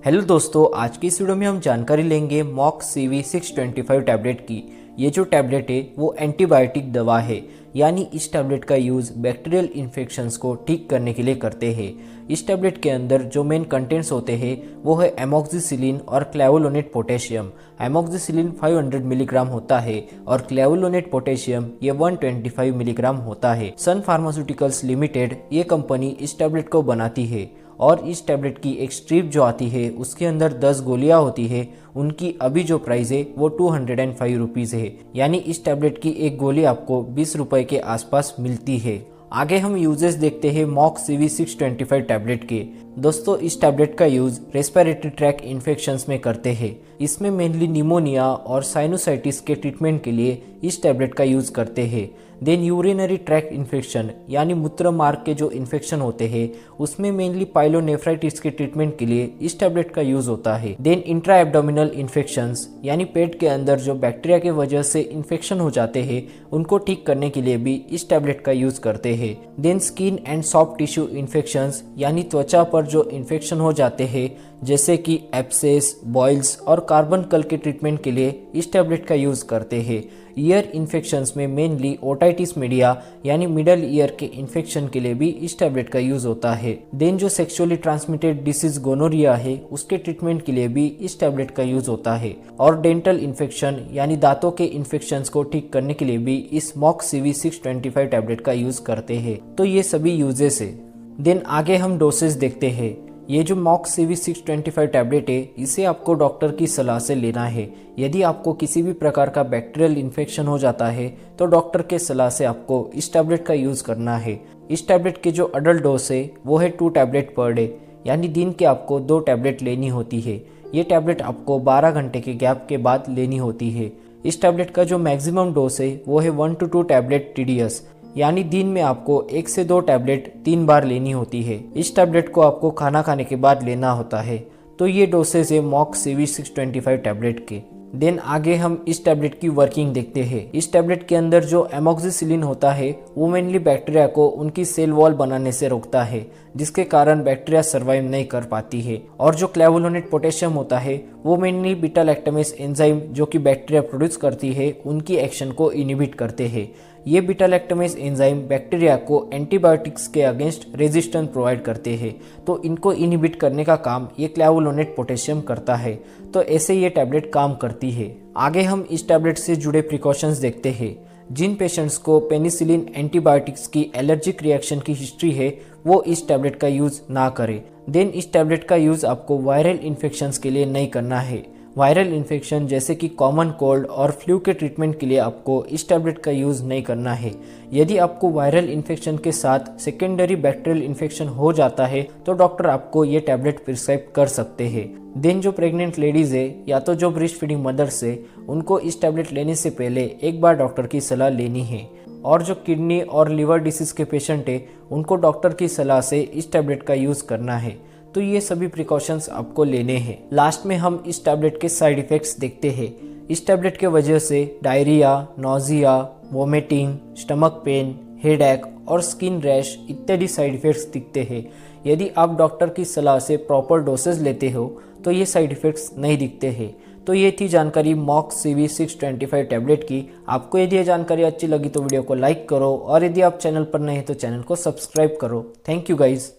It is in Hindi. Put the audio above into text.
हेलो दोस्तों, आज की इस वीडियो में हम जानकारी लेंगे मॉक्स CV625 टैबलेट की। ये जो टैबलेट है वो एंटीबायोटिक दवा है, यानी इस टैबलेट का यूज़ बैक्टीरियल इन्फेक्शंस को ठीक करने के लिए करते हैं। इस टैबलेट के अंदर जो मेन कंटेंट्स होते हैं वो है एमोक्सिसिलिन और क्लेवुलोनेट पोटेशियम। एमोक्सिसिलिन 500 मिलीग्राम होता है और क्लेवुलोनेट पोटेशियम ये 125 मिलीग्राम होता है। सन फार्मास्यूटिकल्स लिमिटेड ये कंपनी इस टैबलेट को बनाती है और इस टैबलेट की एक स्ट्रिप जो आती है उसके अंदर 10 गोलियां होती है। उनकी अभी जो प्राइस है वो 205 रुपीज़ है, यानी इस टैबलेट की एक गोली आपको 20 रुपए के आसपास मिलती है। आगे हम यूजेस देखते हैं मॉक्स CV625 टैबलेट के। दोस्तों, इस टैबलेट का यूज रेस्पिरेटरी ट्रैक इन्फेक्शंस में करते हैं। इसमें मेनली निमोनिया और साइनोसाइटिस के ट्रीटमेंट के लिए इस टैबलेट का यूज करते हैं। देन यूरिनरी ट्रैक इन्फेक्शन यानी मूत्र मार्ग के जो इन्फेक्शन होते हैं उसमें मेनली पाइलोनेफ्राइटिस के ट्रीटमेंट के लिए इस टैबलेट का यूज होता है। देन इंट्रा एब्डोमिनल इन्फेक्शंस यानी पेट के अंदर जो बैक्टीरिया की वजह से इन्फेक्शन हो जाते हैं उनको ठीक करने के लिए भी इस टैबलेट का यूज करते हैं। Then skin and soft tissue infections यानी त्वचा पर जो इन्फेक्शन हो जाते हैं जैसे कि एब्सेस, बॉइल्स और कार्बनकल के ट्रीटमेंट के लिए इस टैबलेट का यूज करते हैं। ईयर इन्फेक्शंस में मेनली ओटाइटिस मीडिया यानी मिडल ईयर के इन्फेक्शन के लिए भी इस टैबलेट का यूज होता है। देन जो सेक्सुअली ट्रांसमिटेड डिसीज गोनोरिया है उसके ट्रीटमेंट के लिए भी इस टैबलेट का यूज होता है। और डेंटल इन्फेक्शन यानी दांतों के इन्फेक्शंस को ठीक करने के लिए भी इस मॉक्स CV625 टैबलेट का यूज करते हैं। तो ये सभी यूजेस है। देन आगे हम डोसेज देखते हैं। ये जो मॉक्स CV625 टैबलेट है इसे आपको डॉक्टर की सलाह से लेना है। यदि आपको किसी भी प्रकार का बैक्टीरियल इन्फेक्शन हो जाता है तो डॉक्टर के सलाह से आपको इस टैबलेट का यूज़ करना है। इस टैबलेट के जो अडल्ट डोज है वो है 2 टैबलेट पर डे, यानी दिन के आपको 2 टैबलेट लेनी होती है। ये टैबलेट आपको 12 घंटे के गैप के बाद लेनी होती है। इस टैबलेट का जो मैक्सिमम डोज है वो है 1 to 2 टैबलेट TDS, यानी दिन में आपको 1 से 2 टैबलेट 3 बार लेनी होती है। इस टैबलेट को आपको खाना खाने के बाद लेना होता है। तो ये डोसेज है मॉक्स CV625 टैबलेट के। देन आगे हम इस टैबलेट की वर्किंग देखते हैं। इस टैबलेट के अंदर जो एमोक्सिसिलिन होता है वो मेनली बैक्टीरिया को उनकी सेल वॉल बनाने से रोकता है, जिसके कारण बैक्टीरिया सर्वाइव नहीं कर पाती है। और जो क्लेवुलोनेट पोटेशियम होता है वो मेनली बीटा लैक्टामेस एंजाइम जो कि बैक्टीरिया प्रोड्यूस करती है उनकी एक्शन को इनिबिट करते हैं। ये बीटा लैक्टामेस एंजाइम बैक्टीरिया को एंटीबायोटिक्स के अगेंस्ट रेजिस्टेंस प्रोवाइड करते हैं, तो इनको इनिबिट करने का काम ये क्लेवुलोनेट पोटेशियम करता है। तो ऐसे ये टैबलेट काम करती है। आगे हम इस टैबलेट से जुड़े प्रिकॉशंस देखते हैं। जिन पेशेंट्स को पेनिसिलिन एंटीबायोटिक्स की एलर्जिक रिएक्शन की हिस्ट्री है वो इस टैबलेट का यूज़ ना करें। देन इस टैबलेट का यूज़ आपको वायरल इन्फेक्शंस के लिए नहीं करना है। वायरल इन्फेक्शन जैसे कि कॉमन कोल्ड और फ्लू के ट्रीटमेंट के लिए आपको इस टैबलेट का यूज़ नहीं करना है। यदि आपको वायरल इन्फेक्शन के साथ सेकेंडरी बैक्टीरियल इन्फेक्शन हो जाता है तो डॉक्टर आपको ये टैबलेट प्रिस्क्राइब कर सकते हैं। देन जो प्रेग्नेंट लेडीज़ है या तो जो ब्रेस्ट फीडिंग मदर्स है उनको इस टैबलेट लेने से पहले एक बार डॉक्टर की सलाह लेनी है। और जो किडनी और लिवर डिसीज़ के पेशेंट है उनको डॉक्टर की सलाह से इस टैबलेट का यूज़ करना है। तो ये सभी प्रिकॉशंस आपको लेने हैं। लास्ट में हम इस टैबलेट के साइड इफ़ेक्ट्स देखते हैं। इस टैबलेट के वजह से diarrhoea, nausea, vomiting, stomach pain, headache और स्किन रैश इत्यादि साइड इफ़ेक्ट्स दिखते हैं। यदि आप डॉक्टर की सलाह से प्रॉपर डोसेज लेते हो तो ये साइड इफ़ेक्ट्स नहीं दिखते हैं। तो ये थी जानकारी मॉक्स CV625 टैबलेट की। आपको यदि ये जानकारी अच्छी लगी तो वीडियो को लाइक करो और यदि आप चैनल पर नए हैं तो चैनल को सब्सक्राइब करो। Thank you guys.